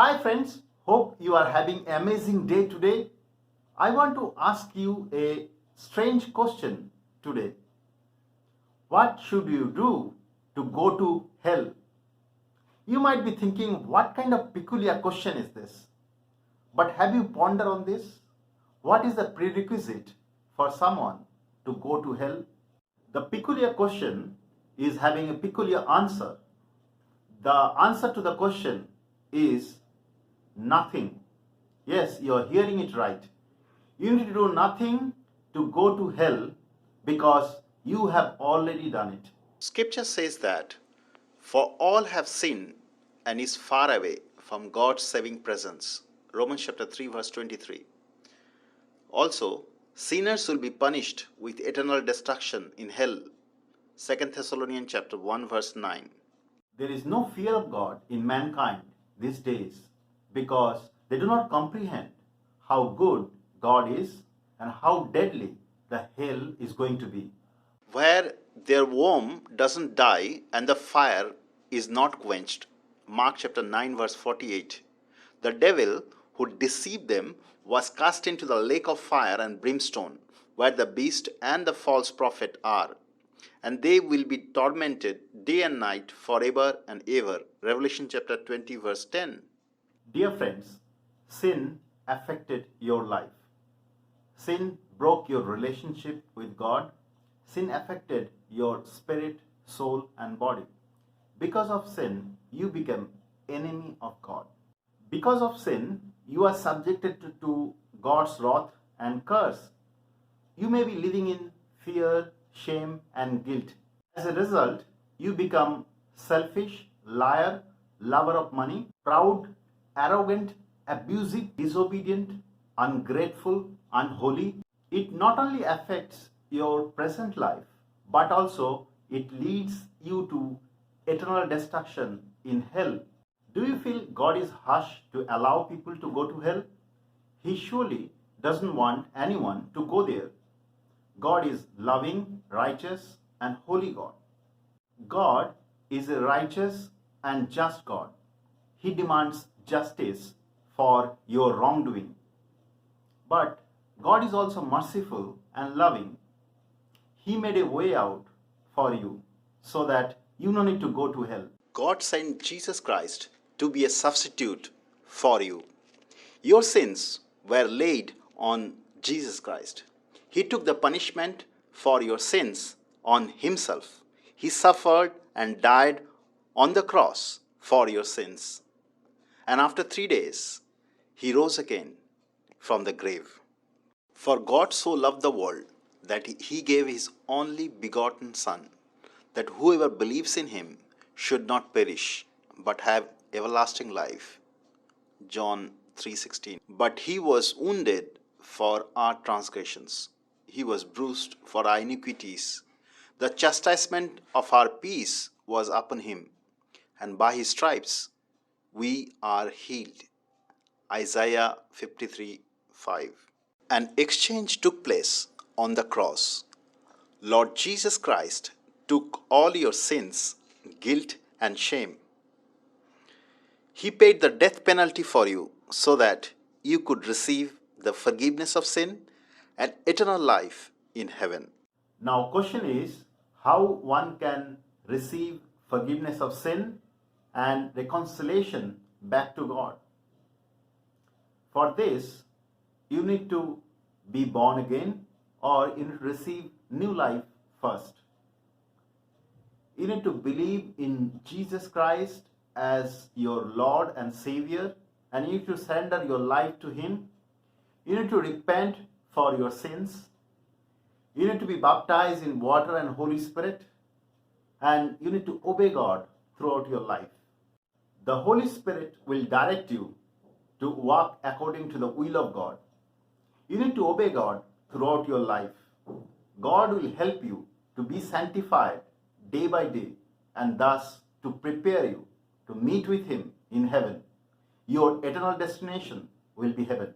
Hi friends, hope you are having an amazing day today. I want to ask you a strange question today. What should you do to go to hell? You might be thinking, what kind of peculiar question is this? But have you pondered on this? What is the prerequisite for someone to go to hell? The peculiar question is having a peculiar answer. The answer to the question is nothing. Yes, you are hearing it right. You need to do nothing to go to hell because you have already done it. Scripture says that, for all have sinned and is far away from God's saving presence. Romans chapter 3 verse 23. Also, sinners will be punished with eternal destruction in hell. 2 Thessalonians chapter 1 verse 9. There is no fear of God in mankind these days because they do not comprehend how good God is and how deadly the hell is going to be. Where their worm doesn't die and the fire is not quenched. Mark chapter 9 verse 48. The devil who deceived them was cast into the lake of fire and brimstone, where the beast and the false prophet are, and they will be tormented day and night forever and ever. Revelation chapter 20 verse 10. Dear friends, sin affected your life. Sin broke your relationship with God. Sin affected your spirit, soul, and body. Because of sin, you became enemy of God. Because of sin, you are subjected to God's wrath and curse. You may be living in fear, shame, and guilt. As a result, you become selfish, liar, lover of money, proud, arrogant, abusive, disobedient, ungrateful, unholy. It not only affects your present life, but also it leads you to eternal destruction in hell. Do you feel God is harsh to allow people to go to hell? He surely doesn't want anyone to go there. God is loving, righteous, and holy God. God is a righteous and just God. He demands justice for your wrongdoing. But God is also merciful and loving. He made a way out for you so that you don't need to go to hell. God sent Jesus Christ to be a substitute for you. Your sins were laid on Jesus Christ. He took the punishment for your sins on himself. He suffered and died on the cross for your sins. And after 3 days, he rose again from the grave. For God so loved the world that he gave his only begotten Son, that whoever believes in him should not perish, but have everlasting life. John 3:16. But he was wounded for our transgressions. He was bruised for our iniquities. The chastisement of our peace was upon him, and by his stripes we are healed. Isaiah 53:5. An exchange took place on the cross. Lord Jesus Christ took all your sins, guilt, and shame. He paid the death penalty for you so that you could receive the forgiveness of sin and eternal life in heaven. Now, question is how one can receive forgiveness of sin and reconciliation back to God. For this, you need to be born again or you need to receive new life first. You need to believe in Jesus Christ as your Lord and Savior, and you need to surrender your life to Him. You need to repent for your sins. You need to be baptized in water and Holy Spirit, and you need to obey God throughout your life. The Holy Spirit will direct you to walk according to the will of God. You need to obey God throughout your life. God will help you to be sanctified day by day and thus to prepare you to meet with Him in heaven. Your eternal destination will be heaven.